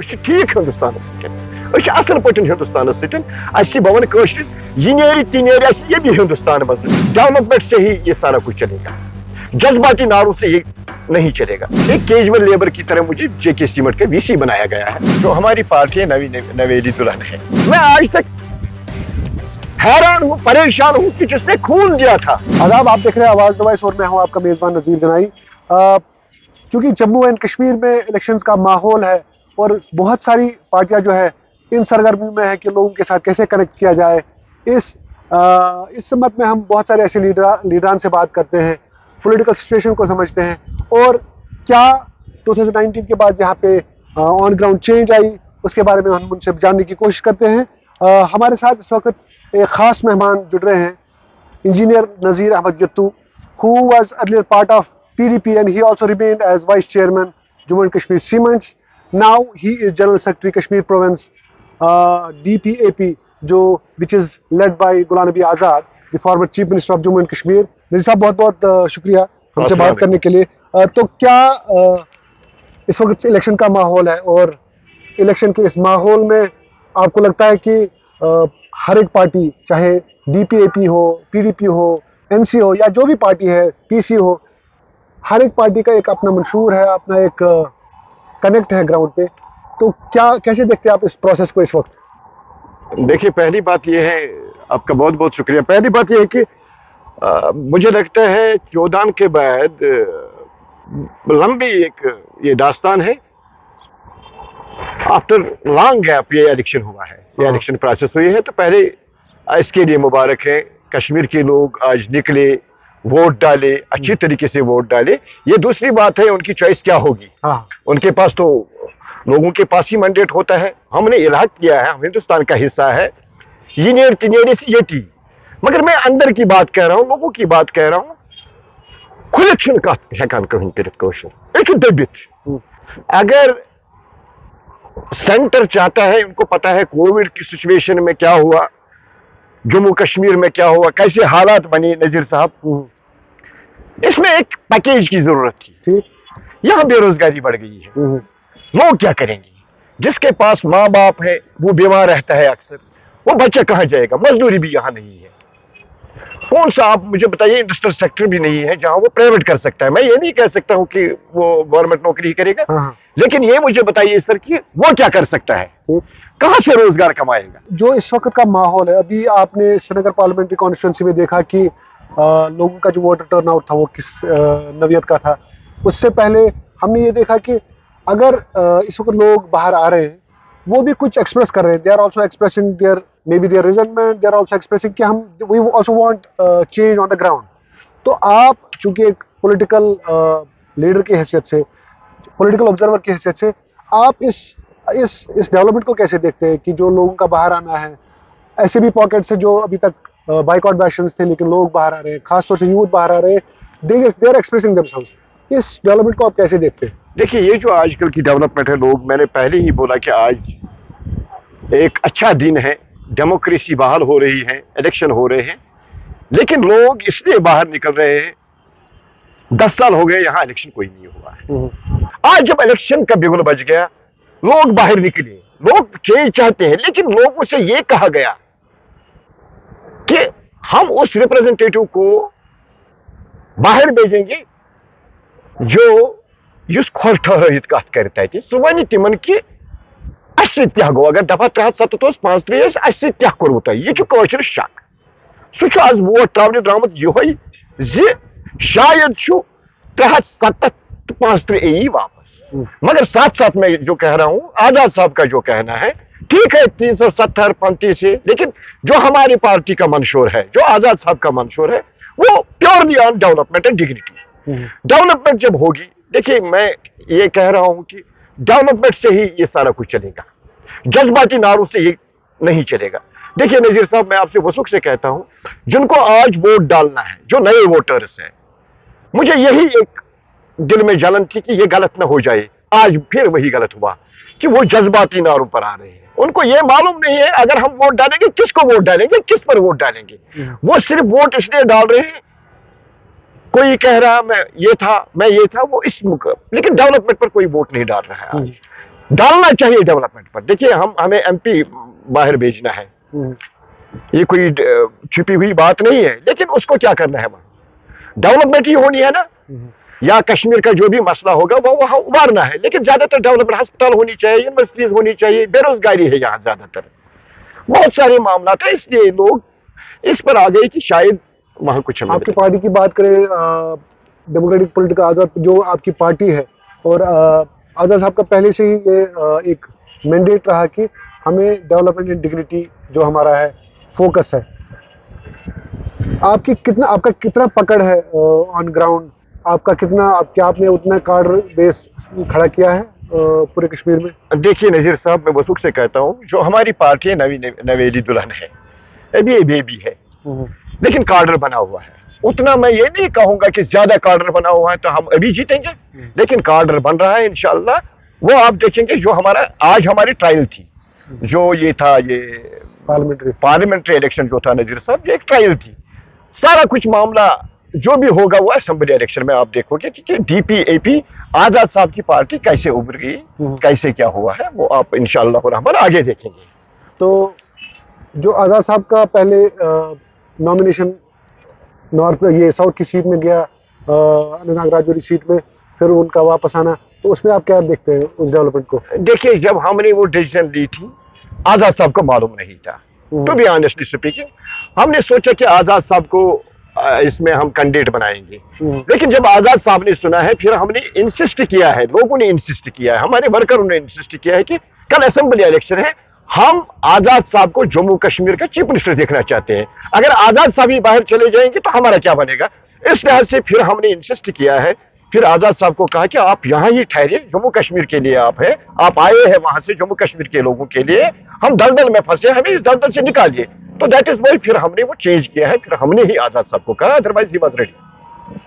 ٹھیک ہندوستان اصل پہ ہندوستان سی بہ ون یہ نیری تی نیری یہ بھی ہندوستان مز ڈیولپمنٹ سے ہی یہ سارا کچھ چلے گا، جذباتی نعروں سے یہ نہیں چلے گا۔ ایک کیجول لیبر کی طرح مجھے جے کے سیمنٹ کا وی سی بنایا گیا ہے، جو ہماری پارٹی نویلی دلہن ہے۔ میں آج تک حیران ہوں، پریشان ہوں کہ جس نے خون دیا تھا۔ آداب، آپ دیکھ رہے ہیں آواز دوائس اور میں ہوں آپ کا میزبان نذیر گنائی۔ چونکہ جموں اینڈ کشمیر میں الیکشنز کا ماحول ہے اور بہت ساری پارٹیاں جو ہے ان سرگرمیوں میں ہے کہ لوگوں کے ساتھ کیسے کنیکٹ کیا جائے، اس سمت میں ہم بہت سارے ایسے لیڈران سے بات کرتے ہیں، پولیٹیکل سچویشن کو سمجھتے ہیں اور کیا 2019 کے بعد یہاں پہ آن گراؤنڈ چینج آئی اس کے بارے میں ہم ان سے جاننے کی کوشش کرتے ہیں۔ ہمارے ساتھ اس وقت ایک خاص مہمان جڑ رہے ہیں، engineer Nazir Ahmad Gattoo, who was earlier part of PDP and he also remained as vice chairman Jammu and Kashmir Cements. Now he is General Secretary Kashmir Province DPAP, which is led by Ghulam Nabi Azad, the former Chief Minister of Jammu and Kashmir. Nazir صاحب بہت بہت شکریہ ہم سے بات کرنے کے لیے۔ تو کیا اس وقت الیکشن کا ماحول ہے اور الیکشن کے اس ماحول میں آپ کو لگتا ہے کہ ہر ایک پارٹی چاہے ڈی پی اے پی ہو، پی ڈی پی ہو، این سی ہو یا جو بھی پارٹی ہے، پی سی ہو، ہر ایک پارٹی کا ایک اپنا منشور ہے، اپنا ایک کنیکٹ ہے گراؤنڈ پہ، تو کیسے دیکھتے ہیں آپ اس پروسیس کو اس وقت؟ دیکھیے، پہلی بات یہ ہے، آپ کا بہت بہت شکریہ۔ پہلی بات یہ ہے کہ مجھے لگتا ہے 14 کے بعد لمبی ایک یہ داستان ہے، آفٹر لانگ گیپ یہ الیکشن ہوا ہے، یہ الیکشن پروسیس ہوئی ہے، تو پہلے اس کے لیے مبارک ہے۔ کشمیر کے لوگ آج نکلے، ووٹ ڈالے، اچھی طریقے سے ووٹ ڈالے۔ یہ دوسری بات ہے ان کی چوائس کیا ہوگی، ان کے پاس تو لوگوں کے پاس ہی مینڈیٹ ہوتا ہے۔ ہم نے الحاق کیا ہے، ہم ہندوستان کا حصہ ہے، یہ نیر تنیری سے یہ ٹی، مگر میں اندر کی بات کہہ رہا ہوں، لوگوں کی بات کہہ رہا ہوں۔ کھلکشن کا ہیکان کہیں کرت کوشش یہ دبت، اگر سینٹر چاہتا ہے، ان کو پتا ہے کووڈ کی سچویشن میں کیا ہوا، جموں کشمیر میں کیا ہوا، کیسے حالات بنے، نذیر صاحب اس میں ایک پیکیج کی ضرورت تھی۔ یہاں بے روزگاری بڑھ گئی ہے، لوگ کیا کریں گے؟ جس کے پاس ماں باپ ہے وہ بیمار رہتا ہے اکثر، وہ بچہ کہاں جائے گا؟ مزدوری بھی یہاں نہیں ہے، کون سا آپ مجھے بتائیے انڈسٹریل سیکٹر بھی نہیں ہے جہاں وہ پرائیویٹ کر سکتا ہے۔ میں یہ نہیں کہہ سکتا ہوں کہ وہ گورنمنٹ نوکری ہی کرے گا، لیکن یہ مجھے بتائیے سر کہ وہ کیا کر سکتا ہے، کہاں سے روزگار کمائے گا؟ جو اس وقت کا ماحول ہے، ابھی آپ نے سری نگر پارلیمنٹری کانسٹیچوئنسی میں دیکھا کہ لوگوں کا جو ووٹر ٹرن آؤٹ تھا وہ کس نوعیت کا تھا۔ اس سے پہلے ہم نے یہ دیکھا کہ اگر اس وقت لوگ باہر آ رہے ہیں، وہ بھی کچھ ایکسپریس کر رہے ہیں، they are also expressing there may be their resentment, they are also expressing کہ ہم we also want change on the ground. تو آپ چونکہ ایک پولیٹیکل لیڈر کی حیثیت سے، پولیٹیکل آبزرور کی حیثیت سے، آپ اس ڈیولپمنٹ کو کیسے دیکھتے ہیں کہ جو لوگوں کا باہر آنا ہے، ایسے بھی پاکٹس ہیں جو ابھی تک بائیکاٹ بیکشنز تھے لیکن لوگ باہر آ رہے ہیں، خاص طور سے یوتھ باہر آ رہے ہیں، دے آر ایکسپریسنگ دمسیلوز۔ اس ڈیولپمنٹ کو آپ کیسے دیکھتے ہیں؟ دیکھیے، یہ جو آج کل کی ڈیولپمنٹ ہے، لوگ، میں نے پہلے ہی بولا کہ آج ایک اچھا دن ہے، ڈیموکریسی بحال ہو رہی ہے، الیکشن ہو رہے ہیں، لیکن لوگ اس لیے باہر نکل رہے ہیں، 10 سال ہو گئے یہاں الیکشن کوئی نہیں ہوا ہے۔ آج جب الیکشن کا بگل بج گیا، لوگ باہر نکلے، لوگ چینج چاہتے ہیں، لیکن لوگوں سے یہ کہا گیا کہ ہم اس ریپرزنٹیٹو کو باہر بھیجیں گے جو اس کھول ٹھہرت کت کرتا ہے، سہ ون تمن کہ اس تہ گو، اگر دفعہ 337 35 اس تہ کورو تہ، یہ قاشر شک، سہ آز ووٹ تراؤنہ درامت یہ زِ شاید 370 تو 35 یی واپس۔ مگر ساتھ ساتھ میں جو کہہ رہا ہوں، آزاد صاحب کا جو کہنا ہے ٹھیک ہے، 370 35 سے، لیکن جو ہماری پارٹی کا منشور ہے، جو آزاد صاحب کا منشور ہے، وہ purely on development and dignity. Development جب ہوگی، دیکھیے میں یہ کہہ رہا ہوں کہ ڈیولپمنٹ سے ہی یہ سارا کچھ چلے گا، جذباتی نعروں سے یہ نہیں چلے گا۔ دیکھیے نذیر صاحب، میں آپ سے وثوق سے کہتا ہوں، جن کو آج ووٹ ڈالنا ہے، جو نئے ووٹرز ہیں، مجھے یہی ایک دل میں جلن تھی کہ یہ غلط نہ ہو جائے۔ آج پھر وہی غلط ہوا کہ وہ جذباتی نعروں پر آ رہے ہیں، ان کو یہ معلوم نہیں ہے اگر ہم ووٹ ڈالیں گے کس کو ووٹ ڈالیں گے، کس پر ووٹ ڈالیں گے۔ وہ صرف ووٹ اس لیے ڈال رہے ہیں، کوئی کہہ رہا میں یہ تھا، میں یہ تھا، وہ اس لیکن ڈیولپمنٹ پر کوئی ووٹ نہیں ڈال رہا ہے آج۔ डालना चाहिए डेवलपमेंट पर। देखिए हमें एमपी बाहर भेजना है, ये कोई छिपी हुई बात नहीं है, लेकिन उसको क्या करना है, वहां डेवलपमेंट ही होनी है ना। या कश्मीर का जो भी मसला होगा वो वहां उभारना है, लेकिन ज्यादातर डेवलपमेंट, अस्पताल होनी चाहिए, यूनिवर्सिटीज होनी चाहिए, बेरोजगारी है यहाँ ज्यादातर, बहुत सारे मामला था, इसलिए लोग इस पर आ गए कि शायद वहां कुछ हमें आपकी पार्टी की बात करें, डेमोक्रेटिक पॉलिटिकल आज़ाद जो आपकी पार्टी है, और आज़ाद साहब का पहले से ही ये एक मैंडेट रहा कि हमें डेवलपमेंट एंड डिग्निटी जो हमारा है फोकस है। आपका कितना पकड़ है ऑन ग्राउंड, आपका कितना, क्या आपने उतना कार्डर बेस खड़ा किया है पूरे कश्मीर में? देखिए नजीर साहब, मैं वसूख से कहता हूँ, जो हमारी पार्टी है नवेली दुल्हन है, अभी ये बेबी है, लेकिन कार्डर बना हुआ है। उतना मैं ये नहीं कहूंगा कि ज्यादा कार्डर बना हुआ है तो हम अभी जीतेंगे, लेकिन कार्डर बन रहा है इंशाल्लाह। वो आप देखेंगे, जो आज हमारी ट्रायल थी, जो ये था, ये पार्लियामेंट्री इलेक्शन जो था नजीर साहब, ये एक ट्रायल थी। सारा कुछ मामला जो भी होगा वो असेंबली इलेक्शन में आप देखोगे कि DPAP आजाद साहब की पार्टी कैसे उभर गई, कैसे क्या हुआ है, वो आप इंशाअल्लाह रहमान आगे देखेंगे। तो जो आजाद साहब का पहले नॉमिनेशन नॉर्थ, ये साउथ की सीट में गया, अनंतनाग राजौरी सीट में, फिर उनका वापस आना, तो उसमें आप क्या देखते हैं उस डेवलपमेंट को? देखिए, जब हमने वो डिसीजन ली थी, आजाद साहब को मालूम नहीं था, टू बी ऑनेस्टली स्पीकिंग। हमने सोचा कि आजाद साहब को इसमें हम कैंडिडेट बनाएंगे, लेकिन जब आजाद साहब ने सुना है, फिर हमने इंसिस्ट किया है, लोगों ने इंसिस्ट किया है, हमारे वर्करों ने इंसिस्ट किया है कि कल असेंबली इलेक्शन है, हम आजाद साहब को जम्मू कश्मीर का चीफ मिनिस्टर देखना चाहते हैं। अगर आजाद साहब ही बाहर चले जाएंगे तो हमारा क्या बनेगा? इस लिहाज से फिर हमने इंसिस्ट किया है, फिर आजाद साहब को कहा कि आप यहाँ ही ठहरिए, जम्मू कश्मीर के लिए आप आए हैं वहां से जम्मू कश्मीर के लोगों के लिए, हम दलदल में फंसे, हमें इस दलदल से निकालिए। तो दैट इज वाई फिर हमने वो चेंज किया है, फिर हमने ही आजाद साहब को कहा, अदरवाइज ही वाज रेडी।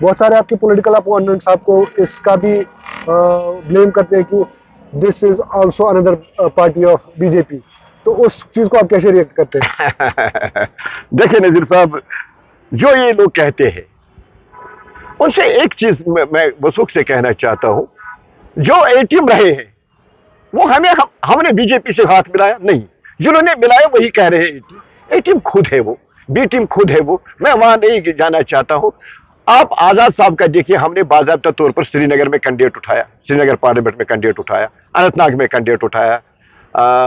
बहुत सारे आपके पॉलिटिकल अपोनेंट साहब को इसका भी ब्लेम करते हैं कि this is also another party of BJP, तो उस चीज को आप कैसे रिएक्ट करते हैं? देखिए नजीर साहब, जो ये लोग कहते हैं उनसे एक चीज मैं वसूख से कहना चाहता हूं, जो ए टीम रहे हैं वो हमने बीजेपी से हाथ मिलाया नहीं, जिन्होंने मिलाया वही कह रहे हैं ए टीम खुद है, वो बी टीम खुद है, वो मैं वहां नहीं जाना चाहता हूं। आप आजाद साहब का देखिए, हमने बाकायदा तौर पर श्रीनगर में कैंडिडेट उठाया, श्रीनगर पार्लियामेंट में कैंडिडेट उठाया, अनंतनाग में कैंडिडेट उठाया,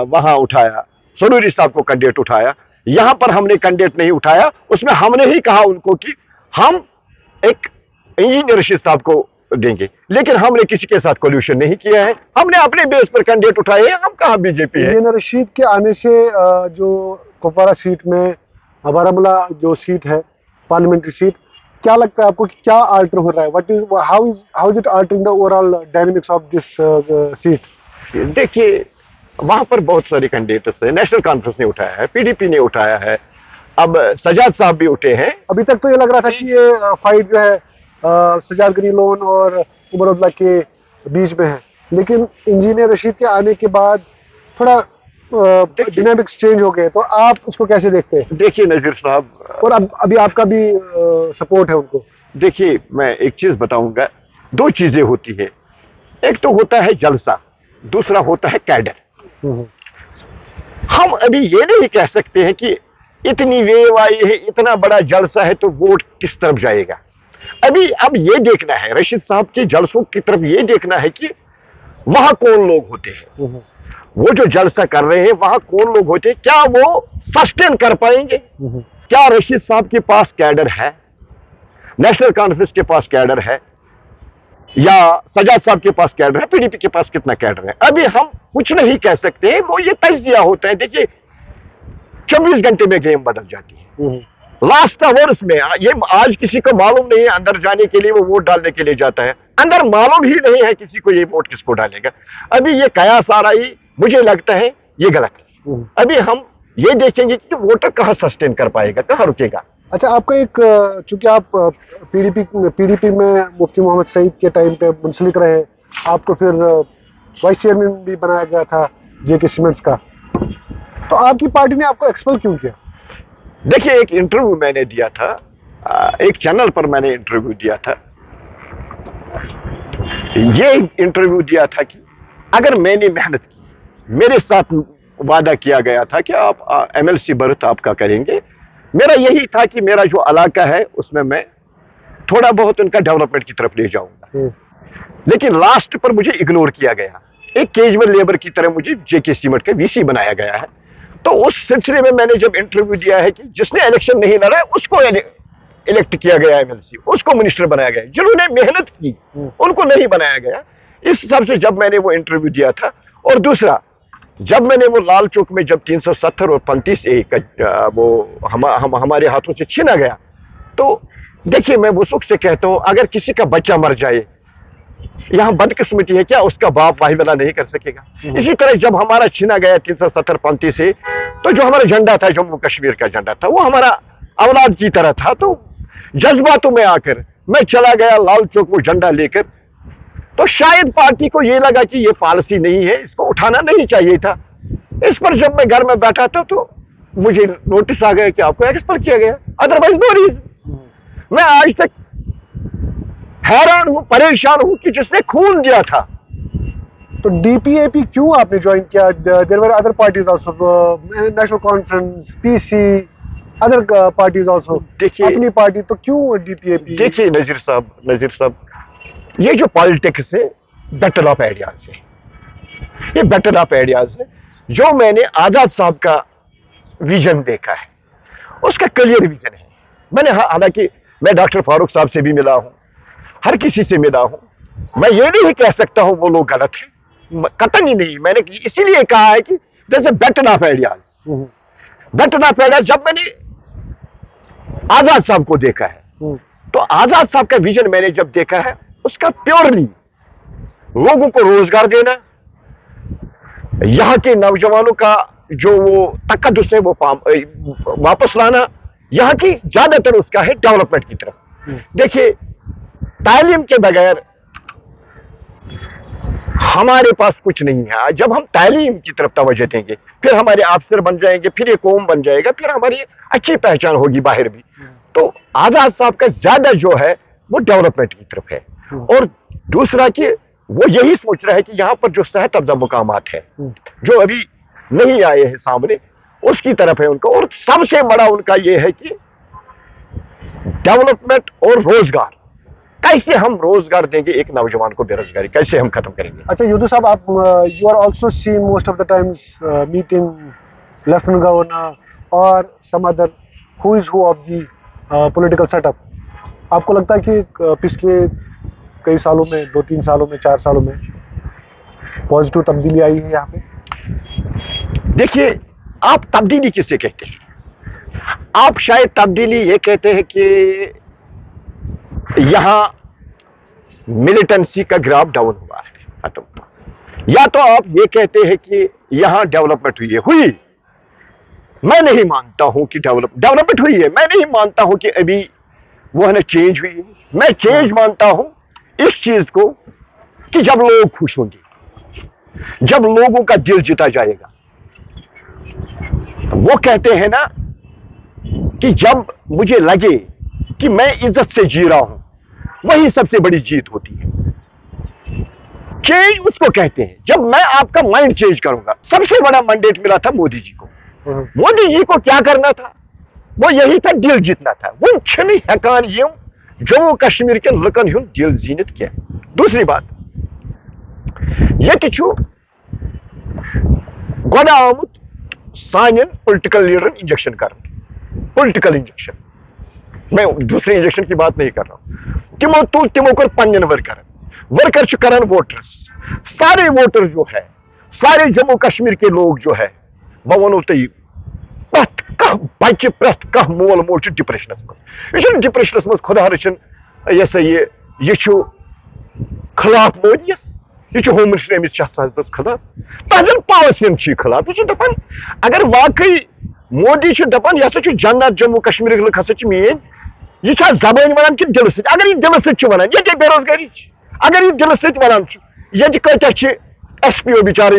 वहां उठाया, सरूरी साहब को कैंडिडेट उठाया, यहां पर हमने कैंडिडेट नहीं उठाया। उसमें हमने ही कहा उनको कि हम एक इंजीनियर रशीद साहब को देंगे, लेकिन हमने किसी के साथ कोल्यूशन नहीं किया है, हमने अपने बेस पर कैंडिडेट उठाए हैं। हम कहाँ बीजेपी है? इंजीनियर रशीद के आने से जो कुपवारा सीट में, बारामूला जो सीट है पार्लियामेंट्री सीट, क्या लगता है आपको कि क्या आल्टर हो रहा है? How is it altering the overall dynamics of this seat? देखिए, वहां पर बहुत सारे कैंडिडेट्स हैं, नेशनल कॉन्फ्रेंस ने उठाया है, PDP ने उठाया है, अब सजाद साहब भी उठे हैं। अभी तक तो ये लग रहा था कि ये फाइट जो है सजाद गनी लोन और उमर अब्दुल्ला के बीच में है, लेकिन इंजीनियर रशीद के आने के बाद थोड़ा डायनामिक्स चेंज हो गए, तो आप उसको कैसे देखते हैं? देखिए नजीर साहब, और अभी आपका भी सपोर्ट है उनको? देखिए, मैं एक चीज बताऊंगा, दो चीजें होती है, एक तो होता है जलसा, दूसरा होता है कैडर। हम अभी ये नहीं कह सकते हैं कि इतनी वेव आई है, इतना बड़ा जलसा है, तो वोट किस तरफ जाएगा। अब ये देखना है, रशीद साहब के जलसों की तरफ ये देखना है कि वहां कौन लोग होते हैं, वो जो जलसा कर रहे हैं वहां कौन लोग होते हैं, क्या वो सस्टेन कर पाएंगे? क्या रशीद साहब के पास कैडर है, नेशनल कॉन्फ्रेंस के पास कैडर है, या सजाद साहब के पास कैडर है, PDP के पास कितना कैडर है? अभी हम कुछ नहीं कह सकते हैं, वो ये तज्जिया होता है। देखिए, 24 घंटे में गेम बदल जाती है, लास्ट आवर्स में। ये आज किसी को मालूम नहीं है, अंदर जाने के लिए वो वोट डालने के लिए जाता है, अंदर मालूम ही नहीं है किसी को ये वोट किसको डालेगा। अभी ये कयास आ रही, मुझे लगता है ये गलत है। अभी हम ये देखेंगे कि वोटर कहाँ सस्टेन कर पाएगा, कहाँ रुकेगा। अच्छा, आपका एक, चूंकि आप PDP में मुफ्ती मोहम्मद सईद के टाइम पे मुंसलिक रहे, आपको फिर वाइस चेयरमैन भी बनाया गया था JK सीमेंट्स का, तो आपकी पार्टी ने आपको एक्सपेल क्यों किया? देखिए, एक इंटरव्यू मैंने दिया था, एक चैनल पर मैंने इंटरव्यू दिया था, ये इंटरव्यू दिया था कि अगर मैंने मेहनत की, मेरे साथ वादा किया गया था कि आप एमएलसी बर्थ आपका करेंगे। मेरा यही था कि मेरा जो इलाका है उसमें मैं थोड़ा बहुत उनका डेवलपमेंट की तरफ ले जाऊंगा, लेकिन लास्ट पर मुझे इग्नोर किया गया। एक कैजुअल लेबर की तरह मुझे जेके सीमेंट का वीसी बनाया गया है। तो उस सिलसिले में मैंने जब इंटरव्यू दिया है कि जिसने इलेक्शन नहीं लड़ा उसको इलेक्ट किया गया एमएलसी, उसको मिनिस्टर बनाया गया, जिन्होंने मेहनत की उनको नहीं बनाया गया। इस हिसाब से जब मैंने वो इंटरव्यू दिया था। और दूसरा, जब मैंने वो लाल चौक में जब 370 और 35A का वो हमारे हाथों से छीना गया, तो देखिए मैं वो सुख से कहता हूं, अगर किसी का बच्चा मर जाए, यहाँ बदकिस्मती है क्या, उसका बाप वाहिवाला नहीं कर सकेगा। इसी तरह जब हमारा छीना गया 370-35 से, तो जो हमारा झंडा था, जम्मू कश्मीर का झंडा था, वो हमारा औलाद की तरह था। तो जज्बातों में आकर मैं चला गया लाल चौक वो झंडा लेकर। तो शायद पार्टी को ये लगा कि ये पॉलिसी नहीं है, इसको उठाना नहीं चाहिए था। इस पर जब मैं घर में बैठा था तो मुझे नोटिस आ गया कि आपको एक्सपेल किया गया, अदरवाइज नो रीजन। मैं आज तक हैरान हूं, परेशान हूं कि जिसने खून दिया था। तो डीपीएपी क्यों आपने ज्वाइन किया? There were other parties also, National Conference, PC, other parties also. देखिए, अपनी पार्टी, तो क्यों डीपीएपी? देखिए नजीर साहब, ये जो पॉलिटिक्स है बैटल ऑफ आइडियाज है, ये बैटल ऑफ आइडियाज है। जो मैंने आजाद साहब का विजन देखा है, उसका क्लियर विजन है। मैंने हालांकि मैं डॉक्टर फारूक साहब से भी मिला हूं, हर किसी से मिला हूं। मैं ये नहीं कह सकता हूं वो लोग गलत हैं, कतई नहीं। मैंने इसीलिए कहा है कि जैसे battle of ideas, battle of ideas जब मैंने आजाद साहब को देखा है, तो आजाद साहब का विजन मैंने जब देखा है, उसका प्योरली लोगों को रोजगार देना, यहाँ के नौजवानों का जो वो तकद्दुस है वो वापस लाना, यहाँ की ज्यादातर उसका है डेवलपमेंट की तरफ। देखिए, तालीम के बगैर हमारे पास कुछ नहीं है। जब हम तालीम की तरफ तवज्जो देंगे, फिर हमारे अफसर बन जाएंगे, फिर ये कौम बन जाएगा, फिर हमारी अच्छी पहचान होगी बाहर भी। तो आजाद साहब का ज्यादा जो है वो डेवलपमेंट की तरफ है। और दूसरा कि वो यही सोच रहा है कि यहाँ पर जो सेहत अफजा मुकामात है, जो अभी नहीं आए हैं सामने, उसकी तरफ है उनका। और सबसे बड़ा उनका ये है कि डेवलपमेंट और रोजगार, कैसे हम रोजगार देंगे एक नौजवान को, बेरोजगारी कैसे हम खत्म करेंगे। अच्छा युद्धू साहब, आप you are also seen most of the times meeting lieutenant governor और some other who is who of the political setup. आपको लगता है कि पिछले कई सालों में, 2-3 सालों में, 4 सालों में पॉजिटिव तब्दीली आई है यहाँ पे? देखिए, आप तब्दीली किसे कहते हैं? आप शायद तब्दीली ये कहते हैं कि यहां मिलिटेंसी का ग्राफ डाउन हुआ है, खत्म हुआ। या तो आप ये कहते हैं कि यहां डेवलपमेंट हुई। मैं नहीं मानता हूं कि डेवलपमेंट हुई है। मैं नहीं मानता हूं कि अभी वो है ना चेंज हुई है। मैं चेंज मानता हूं इस चीज को कि जब लोग खुश होंगे, जब लोगों का दिल जीता जाएगा। वो कहते हैं ना कि जब मुझे लगे कि मैं इज्जत से जी रहा हूं, वही सबसे बड़ी जीत होती है। चेंज उसको कहते हैं जब मैं आपका माइंड चेंज करूंगा। सबसे बड़ा मैंडेट मिला था मोदी जी को। मोदी जी को क्या करना था? वो यही था, दिल जीतना था। वो छन हेकान यम जम्मू कश्मीर के लुकन हुंद दिल जीनित क्या। दूसरी बात, ये गोदा आमुत सान पॉलिटिकल लीडरन इंजेक्शन कर, पॉलिटिकल इंजेक्शन। मैं दूसरे इंजेक्शन की बात नहीं कर रहा हूं। तिमो तुल तिमो कर पन्न वर्कर करान वोटर्स, सारे वोटर जो है, सारे जम्मू कश्मीर के लोग जो है, बह वनो तुम प्रत कह बच्चे, प्रत कह मोल मोल डिप्रेशनस मज। यह डिप्रेशनस मज खुदा रचन ये सा ये खिलाफ मोदियस, यह होम मिनिस्टर अमित शाह साहब खिलाफ, तहजन पॉलिसियन खिलाफ। यह दपान अगर वाकई मोदी दपान यह जन्नत जम्मू कश्मीर लुक हसा मेन, यह जबान वन कि दिल सत। अगर यह दिल सत वन, ये बेरोजगारी, अगर यह दिल सत वन, ये कत्या SPO बिचारे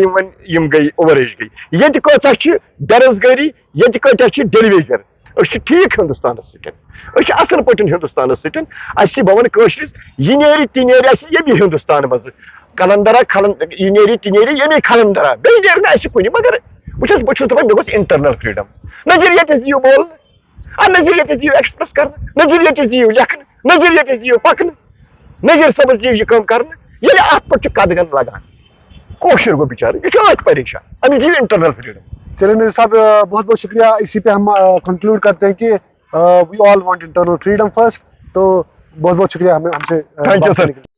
यम गई ओवरेज गई, ये कत्या बेरोजगारी, ये कत्या डेलीवेजर। ठीक हिंदुस्तान सत, असल पे हिंदुस्तान सत। बह वन यह नेरी ती नेरी ये भी हिंदुस्तान मज। کلندرا یہ نیری تہ نیری یمی کلندرا بیٚیہِ نیرِ نہٕ اَسہِ کُنہِ مگر بہٕ چھُس دپان مےٚ گوٚژھ انٹرنل فریڈم نظریتس دِیِو بولنہٕ نظریتس دِیِو ایکسپریس کرنہٕ نظریتس دِیِو لیکھنہٕ نظریتس دِیِو پکنہٕ نظیر صٲبس دِیِو یہِ کٲم کرنہٕ ییٚلہِ اتھ پٮ۪ٹھ چھُ قدغن لگان کٲشُر گوٚو بِچارٕ یہِ چھُ ٲتھۍ پریشان أمِس دِیِو انٹرنل فریڈم. چلیں نظیر صاحب بہت بہت شکریہ. اسی پہ ہم کنکلوڈ کرتے ہیں کہ we all want internal freedom first. تو بہت بہت شکریہ ہم سے تھینک یو بات سر. کرنے کے لیے.